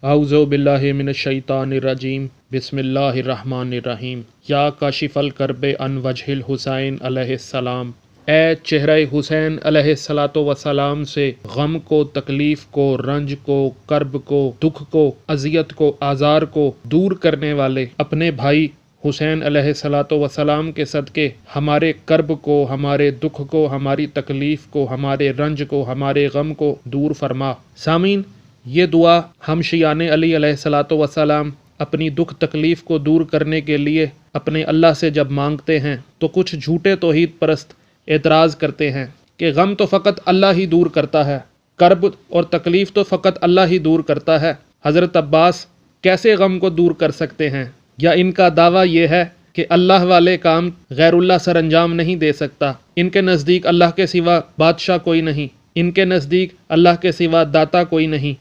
اعوذ باللہ من الشیطان الرجیم بسم اللہ الرحمن الرحیم یا کاشف الکرب عن وجہ الحسین علیہ السلام، اے چہرہ حسین علیہ الصلاۃ والسلام سے غم کو، تکلیف کو، رنج کو، کرب کو، دکھ کو، اذیت کو، آزار کو دور کرنے والے اپنے بھائی حسین علیہ الصلاۃ والسلام کے صدقے ہمارے کرب کو، ہمارے دکھ کو، ہماری تکلیف کو، ہمارے رنج کو، ہمارے غم کو دور فرما۔ سامعین، یہ دعا ہم شیعان علی علیہ الصلاۃ والسلام اپنی دکھ تکلیف کو دور کرنے کے لیے اپنے اللہ سے جب مانگتے ہیں تو کچھ جھوٹے توحید پرست اعتراض کرتے ہیں کہ غم تو فقط اللہ ہی دور کرتا ہے، کرب اور تکلیف تو فقط اللہ ہی دور کرتا ہے، حضرت عباس کیسے غم کو دور کر سکتے ہیں؟ یا ان کا دعویٰ یہ ہے کہ اللہ والے کام غیر اللہ سر انجام نہیں دے سکتا، ان کے نزدیک اللہ کے سوا بادشاہ کوئی نہیں، ان کے نزدیک اللہ کے سوا داتا کوئی نہیں،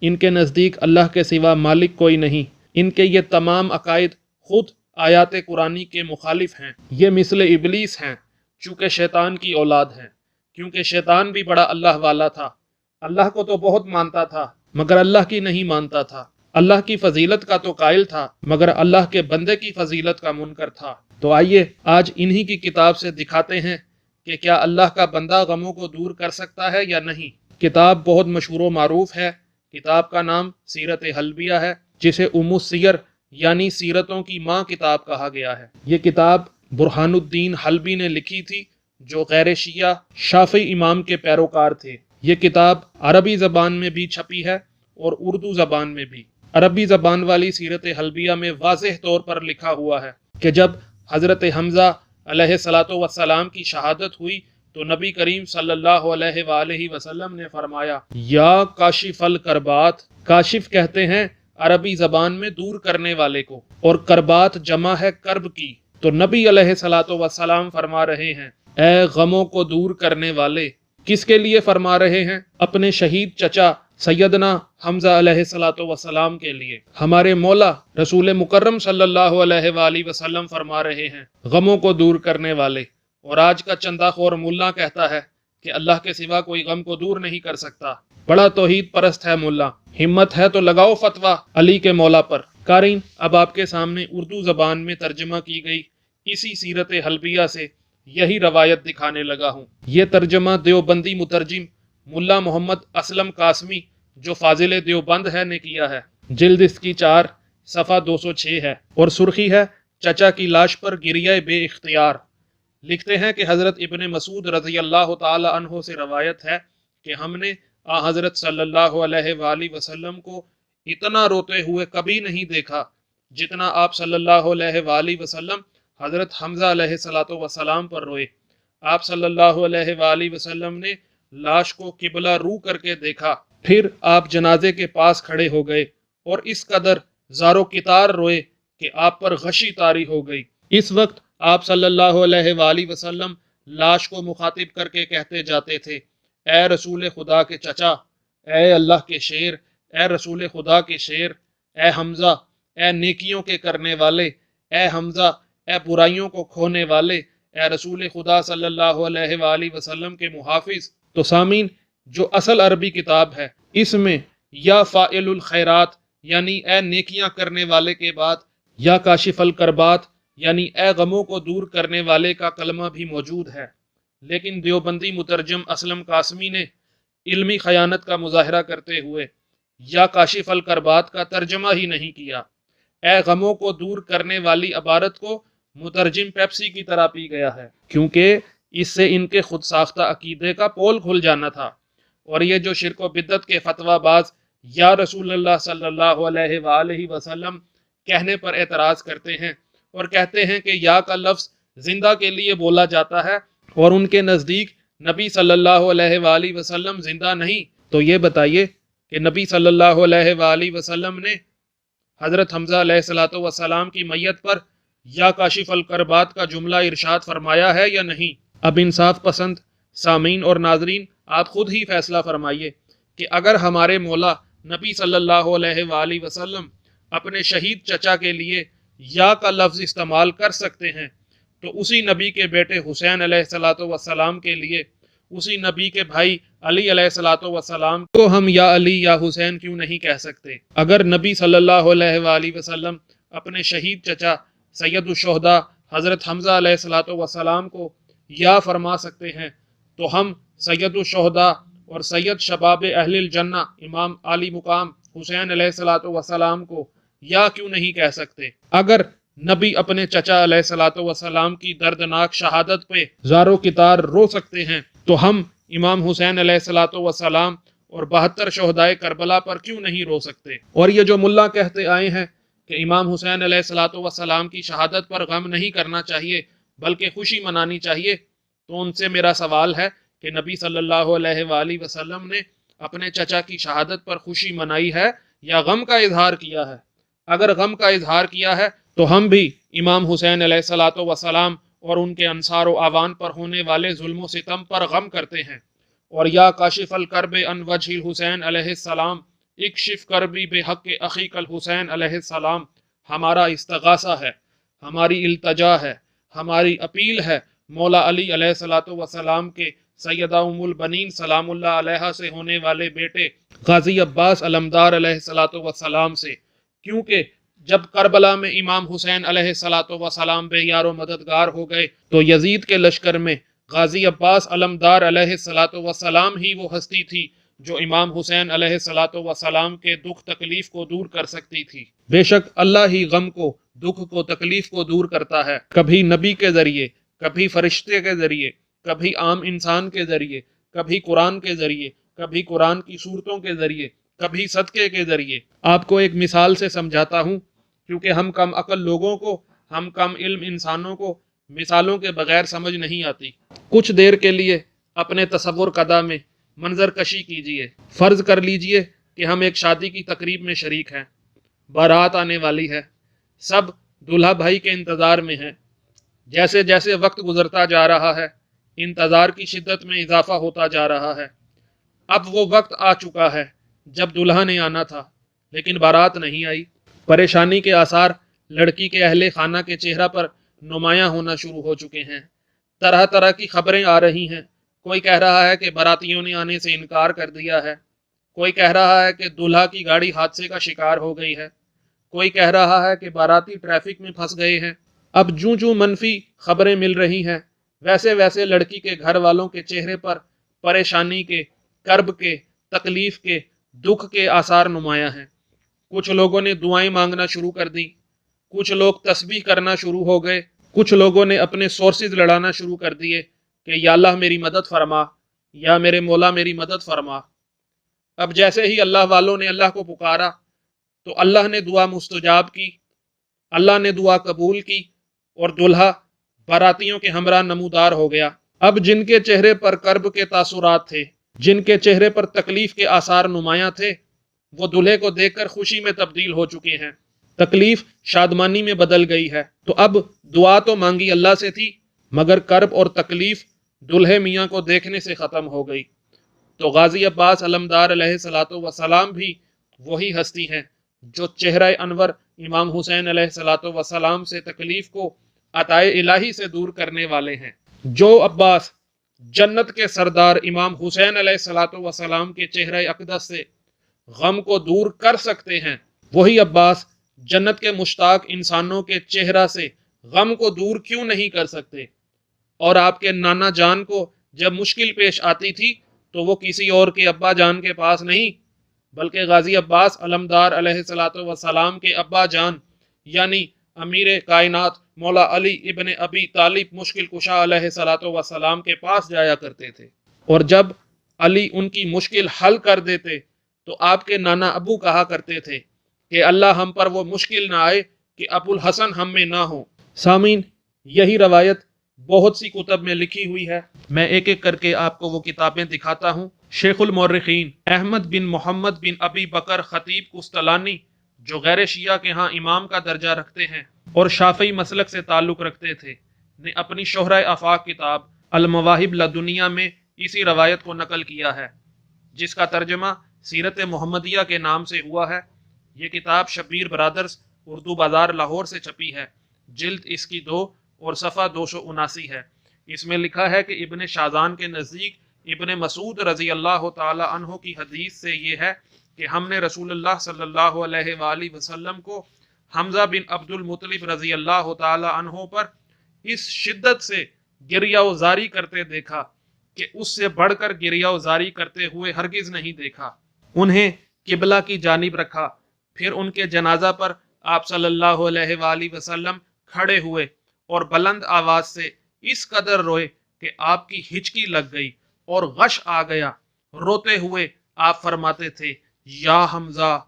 ان کے نزدیک اللہ کے سوا مالک کوئی نہیں، ان کے یہ تمام عقائد خود آیات قرآنی کے مخالف ہیں۔ یہ مثل ابلیس ہیں، چونکہ شیطان کی اولاد ہیں، کیونکہ شیطان بھی بڑا اللہ والا تھا، اللہ کو تو بہت مانتا تھا مگر اللہ کی نہیں مانتا تھا، اللہ کی فضیلت کا تو قائل تھا مگر اللہ کے بندے کی فضیلت کا منکر تھا۔ تو آئیے آج انہی کی کتاب سے دکھاتے ہیں کہ کیا اللہ کا بندہ غموں کو دور کر سکتا ہے یا نہیں۔ کتاب بہت مشہور و معروف ہے، کتاب کا نام سیرت حلبیہ ہے، جسے ام السیر یعنی سیرتوں کی ماں کتاب کہا گیا ہے۔ یہ کتاب برہان الدین حلبی نے لکھی تھی، جو غیر شیعہ شافعی امام کے پیروکار تھے۔ یہ کتاب عربی زبان میں بھی چھپی ہے اور اردو زبان میں بھی۔ عربی زبان والی سیرت حلبیہ میں واضح طور پر لکھا ہوا ہے کہ جب حضرت حمزہ علیہ الصلاۃ والسلام کی شہادت ہوئی تو نبی کریم صلی اللہ علیہ وآلہ وسلم نے فرمایا، یا کاشف الکربات۔ کاشف کہتے ہیں عربی زبان میں دور کرنے والے کو، اور کربات جمع ہے کرب کی۔ تو نبی علیہ الصلاۃ والسلام فرما رہے ہیں، اے غموں کو دور کرنے والے۔ کس کے لیے فرما رہے ہیں؟ اپنے شہید چچا سیدنا حمزہ علیہ الصلاۃ والسلام کے لیے۔ ہمارے مولا رسول مکرم صلی اللہ علیہ وآلہ وسلم فرما رہے ہیں، غموں کو دور کرنے والے۔ اور آج کا چندہ خور ملا کہتا ہے کہ اللہ کے سوا کوئی غم کو دور نہیں کر سکتا۔ بڑا توحید پرست ہے ملا، ہمت ہے تو لگاؤ فتویٰ علی کے مولا پر۔ قارئین، اب آپ کے سامنے اردو زبان میں ترجمہ کی گئی اسی سیرت حلبیہ سے یہی روایت دکھانے لگا ہوں۔ یہ ترجمہ دیوبندی مترجم ملا محمد اسلم قاسمی، جو فاضل دیوبند ہے، نے کیا ہے۔ جلد اس کی 4 صفحہ 206 ہے اور سرخی ہے، چچا کی لاش پر گریہ بے اختیار۔ لکھتے ہیں کہ حضرت ابن مسعود رضی اللہ تعالی عنہ سے روایت ہے کہ ہم نے حضرت صلی اللہ علیہ وآلہ وسلم کو اتنا روتے ہوئے کبھی نہیں دیکھا جتنا آپ صلی اللہ علیہ وآلہ وسلم حضرت حمزہ علیہ الصلاۃ والسلام پر روئے۔ آپ صلی اللہ علیہ وآلہ وسلم نے لاش کو قبلہ رو کر کے دیکھا، پھر آپ جنازے کے پاس کھڑے ہو گئے اور اس قدر زار و کتار روئے کہ آپ پر غشی طاری ہو گئی۔ اس وقت آپ صلی اللہ علیہ وآلہ وسلم لاش کو مخاطب کر کے کہتے جاتے تھے، اے رسول خدا کے چچا، اے اللہ کے شیر، اے رسول خدا کے شیر، اے حمزہ، اے نیکیوں کے کرنے والے، اے حمزہ، اے برائیوں کو کھونے والے، اے رسول خدا صلی اللہ علیہ وآلہ وسلم کے محافظ۔ تو سامعین، جو اصل عربی کتاب ہے، اس میں یا فاعل الخیرات یعنی اے نیکیاں کرنے والے کے بعد یا کاشف الکربات یعنی اے غموں کو دور کرنے والے کا کلمہ بھی موجود ہے، لیکن دیوبندی مترجم اسلم قاسمی نے علمی خیانت کا مظاہرہ کرتے ہوئے یا کاشف الکربات کا ترجمہ ہی نہیں کیا۔ اے غموں کو دور کرنے والی عبارت کو مترجم پیپسی کی طرح پی گیا ہے، کیونکہ اس سے ان کے خود ساختہ عقیدے کا پول کھل جانا تھا۔ اور یہ جو شرک و بدعت کے فتویٰ باز یا رسول اللہ صلی اللہ علیہ وآلہ وسلم کہنے پر اعتراض کرتے ہیں اور کہتے ہیں کہ یا کا لفظ زندہ کے لیے بولا جاتا ہے اور ان کے نزدیک نبی صلی اللہ علیہ وآلہ وسلم زندہ نہیں، تو یہ بتائیے کہ نبی صلی اللہ علیہ وآلہ وسلم نے حضرت حمزہ علیہ الصلاۃ والسلام کی میت پر یا کاشف الکربات کا جملہ ارشاد فرمایا ہے یا نہیں؟ اب انصاف پسند سامعین اور ناظرین، آپ خود ہی فیصلہ فرمائیے کہ اگر ہمارے مولا نبی صلی اللہ علیہ وآلہ وسلم اپنے شہید چچا کے لیے یا کا لفظ استعمال کر سکتے ہیں تو اسی نبی کے بیٹے حسین علیہ الصلاۃ والسلام کے لیے اسی نبی کے بھائی علی علیہ الصلوۃ والسلام کو ہم یا علی یا حسین کیوں نہیں کہہ سکتے؟ اگر نبی صلی اللہ علیہ وآلہ وسلم اپنے شہید چچا سید الشہداء حضرت حمزہ علیہ الصلوۃ والسلام کو یا فرما سکتے ہیں تو ہم سید الشہداء اور سید شباب اہل الجنہ امام عالی مقام حسین علیہ الصلوۃ والسلام کو یا کیوں نہیں کہہ سکتے؟ اگر نبی اپنے چچا علیہ الصلوۃ والسلام کی دردناک شہادت پہ زارو کتار رو سکتے ہیں تو ہم امام حسین علیہ الصلوۃ والسلام اور 72 شہدائے کربلا پر کیوں نہیں رو سکتے؟ اور یہ جو ملا کہتے آئے ہیں کہ امام حسین علیہ الصلوۃ والسلام کی شہادت پر غم نہیں کرنا چاہیے بلکہ خوشی منانی چاہیے، تو ان سے میرا سوال ہے کہ نبی صلی اللہ علیہ وآلہ وسلم نے اپنے چچا کی شہادت پر خوشی منائی ہے یا غم کا اظہار کیا ہے؟ اگر غم کا اظہار کیا ہے تو ہم بھی امام حسین علیہ الصلوۃ والسلام اور ان کے انصار و اعوان پر ہونے والے ظلم و ستم پر غم کرتے ہیں۔ اور یا کاشف الکرب عن وجہ الحسین علیہ السلام اکشف کربی بحق اخیک الحسین علیہ السلام، ہمارا استغاثہ ہے، ہماری التجا ہے، ہماری اپیل ہے مولا علی علیہ الصلوۃ والسلام کے سیدہ ام البنین سلام اللہ علیہا سے ہونے والے بیٹے غازی عباس علمدار علیہ الصلوۃ والسلام سے، کیونکہ جب کربلا میں امام حسین علیہ الصلوۃ والسلام بے یار و مددگار ہو گئے تو یزید کے لشکر میں غازی عباس علمدار علیہ الصلوۃ والسلام ہی وہ ہستی تھی جو امام حسین علیہ الصلوۃ والسلام کے دکھ تکلیف کو دور کر سکتی تھی۔ بے شک اللہ ہی غم کو، دکھ کو، تکلیف کو دور کرتا ہے، کبھی نبی کے ذریعے، کبھی فرشتے کے ذریعے، کبھی عام انسان کے ذریعے، کبھی قرآن کے ذریعے، کبھی قرآن کی صورتوں کے ذریعے، کبھی صدقے کے ذریعے۔ آپ کو ایک مثال سے سمجھاتا ہوں، کیونکہ ہم کم عقل لوگوں کو، ہم کم علم انسانوں کو مثالوں کے بغیر سمجھ نہیں آتی۔ کچھ دیر کے لیے اپنے تصور قدا میں منظر کشی کیجئے۔ فرض کر لیجئے کہ ہم ایک شادی کی تقریب میں شریک ہیں، بارات آنے والی ہے، سب دولہا بھائی کے انتظار میں ہیں۔ جیسے جیسے وقت گزرتا جا رہا ہے انتظار کی شدت میں اضافہ ہوتا جا رہا ہے۔ اب وہ وقت آ چکا ہے جب دولہا نے آنا تھا لیکن بارات نہیں آئی۔ پریشانی کے آثار لڑکی کے اہل خانہ کے چہرہ پر نمایاں ہونا شروع ہو چکے ہیں۔ طرح طرح کی خبریں آ رہی ہیں۔ کوئی کہہ رہا ہے کہ باراتیوں نے آنے سے انکار کر دیا ہے، کوئی کہہ رہا ہے کہ دولہا کی گاڑی حادثے کا شکار ہو گئی ہے، کوئی کہہ رہا ہے کہ باراتی ٹریفک میں پھنس گئے ہیں۔ اب جوں منفی خبریں مل رہی ہیں ویسے ویسے لڑکی کے گھر والوں کے چہرے پر پریشانی کے، کرب کے، تکلیف کے، دکھ کے آثار نمایاں ہیں۔ کچھ لوگوں نے دعائیں مانگنا شروع کر دی، کچھ لوگ تسبیح کرنا شروع ہو گئے، کچھ لوگوں نے اپنے سورسز لڑانا شروع کر دیے کہ یا اللہ میری مدد فرما، یا میرے مولا میری مدد فرما۔ اب جیسے ہی اللہ والوں نے اللہ کو پکارا تو اللہ نے دعا مستجاب کی، اللہ نے دعا قبول کی اور دولہا باراتیوں کے ہمراہ نمودار ہو گیا۔ اب جن کے چہرے پر کرب کے تاثرات تھے، جن کے چہرے پر تکلیف کے آثار نمایاں تھے، وہ دلہے کو دیکھ کر خوشی میں تبدیل ہو چکے ہیں، تکلیف شادمانی میں بدل گئی ہے۔ تو اب دعا تو مانگی اللہ سے تھی مگر کرب اور تکلیف دلہے میاں کو دیکھنے سے ختم ہو گئی۔ تو غازی عباس علمدار علیہ الصلوۃ والسلام بھی وہی ہستی ہیں جو چہرہ انور امام حسین علیہ الصلوۃ والسلام سے تکلیف کو عطائے الہی سے دور کرنے والے ہیں۔ جو عباس جنت کے سردار امام حسین علیہ الصلوۃ والسلام کے چہرہ اقدس سے غم کو دور کر سکتے ہیں، وہی عباس جنت کے مشتاق انسانوں کے چہرہ سے غم کو دور کیوں نہیں کر سکتے؟ اور آپ کے نانا جان کو جب مشکل پیش آتی تھی تو وہ کسی اور کے ابا جان کے پاس نہیں بلکہ غازی عباس علمدار علیہ الصلوۃ والسلام کے ابا جان یعنی امیر کائنات مولا علی ابن ابی طالب مشکل کشا علیہ الصلوۃ والسلام کے پاس جایا کرتے تھے۔ اور جب علی ان کی مشکل حل کر دیتے تو آپ کے نانا ابو کہا کرتے تھے کہ اللہ ہم پر وہ مشکل نہ آئے کہ ابو الحسن ہم میں نہ ہو۔ سامعین، یہی روایت بہت سی کتب میں لکھی ہوئی ہے، میں ایک ایک کر کے آپ کو وہ کتابیں دکھاتا ہوں۔ شیخ المورخین احمد بن محمد بن ابی بکر خطیب قسطلانی جو غیر شیعہ کے ہاں امام کا درجہ رکھتے ہیں اور شافعی مسلک سے تعلق رکھتے تھے، نے اپنی شہرہ آفاق کتاب المواہب لدنیا میں اسی روایت کو نقل کیا ہے، جس کا ترجمہ سیرت محمدیہ کے نام سے ہوا ہے۔ یہ کتاب شبیر برادرز اردو بازار لاہور سے چھپی ہے، جلد اس کی 2 اور صفحہ 279 ہے۔ اس میں لکھا ہے کہ ابن شازان کے نزدیک ابن مسعود رضی اللہ تعالی عنہ کی حدیث سے یہ ہے کہ ہم نے رسول اللہ صلی اللہ علیہ وآلہ وسلم کو حمزہ بن عبد المطلب رضی اللہ تعالی عنہ پر اس شدت سے گریہ وزاری کرتے دیکھا کہ اس سے بڑھ کر گریہ وزاری کرتے ہوئے ہرگز نہیں دیکھا۔ انہیں قبلہ کی جانب رکھا، پھر ان کے جنازہ پر آپ صلی اللہ علیہ وآلہ وسلم کھڑے ہوئے اور بلند آواز سے اس قدر روئے کہ آپ کی ہچکی لگ گئی اور غش آ گیا۔ روتے ہوئے آپ فرماتے تھے، یا حمزہ،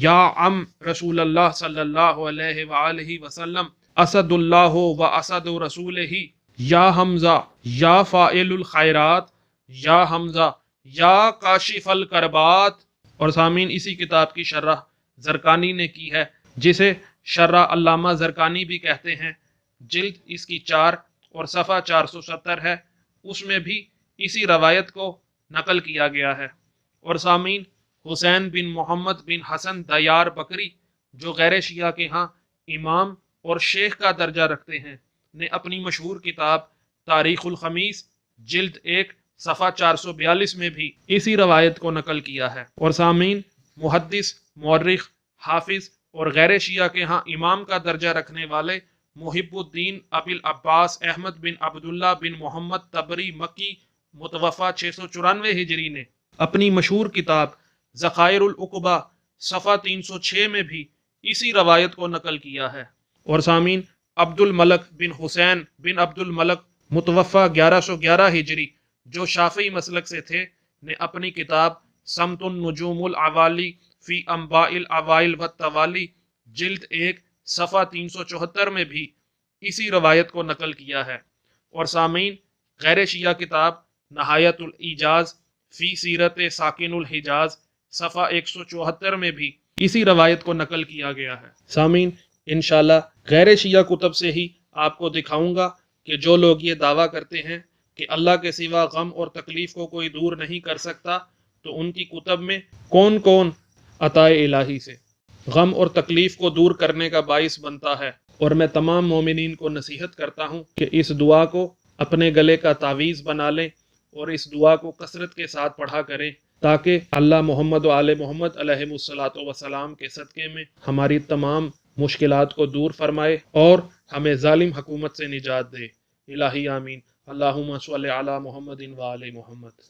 یا عم رسول اللہ صلی اللہ علیہ وآلہ وسلم، اسد اللہ و اسد رسولہ، یا حمزہ، یا فاعل الخیرات، یا حمزہ، یا کاشف الکربات۔ اور سامعین، اسی کتاب کی شرح زرقانی نے کی ہے، جسے شرح علامہ زرقانی بھی کہتے ہیں، جلد اس کی 4 اور صفحہ 470 ہے، اس میں بھی اسی روایت کو نقل کیا گیا ہے۔ اور سامعین، حسین بن محمد بن حسن دیار بکری، جو غیر شیعہ کے ہاں امام اور شیخ کا درجہ رکھتے ہیں، نے اپنی مشہور کتاب تاریخ الخمیس جلد 1 صفحہ 442 میں بھی اسی روایت کو نقل کیا ہے۔ اور سامعین، محدث، مورخ، حافظ اور غیر شیعہ کے ہاں امام کا درجہ رکھنے والے محب الدین ابی العباس احمد بن عبداللہ بن محمد تبری مکی متوفہ 694 ہجری نے اپنی مشہور کتاب ذخائر العقبہ صفحہ 306 میں بھی اسی روایت کو نقل کیا ہے۔ اور سامعین، عبد الملک بن حسین بن عبد الملک متوفہ 1111 ہجری، جو شافعی مسلک سے تھے، نے اپنی کتاب سمت النجوم العوالی فی انباء الاوائل والتوالی جلد 1 صفحہ 374 میں بھی اسی روایت کو نقل کیا ہے۔ اور سامعین، غیر شیعہ کتاب نہایت الاعجاز فی سیرت ساکن الحجاز صفحہ 174 میں بھی اسی روایت کو نقل کیا گیا ہے۔ سامعین، انشاءاللہ غیر شیعہ کتب سے ہی آپ کو دکھاؤں گا کہ جو لوگ یہ دعویٰ کرتے ہیں کہ اللہ کے سوا غم اور تکلیف کو کوئی دور نہیں کر سکتا، تو ان کی کتب میں کون کون عطائے الہی سے غم اور تکلیف کو دور کرنے کا باعث بنتا ہے۔ اور میں تمام مومنین کو نصیحت کرتا ہوں کہ اس دعا کو اپنے گلے کا تعویذ بنا لیں اور اس دعا کو کثرت کے ساتھ پڑھا کریں، تاکہ اللہ محمد و آل محمد علیہ الصلاۃ والسلام کے صدقے میں ہماری تمام مشکلات کو دور فرمائے اور ہمیں ظالم حکومت سے نجات دے۔ الہی آمین۔ اللہم صلی علی محمد و آل محمد۔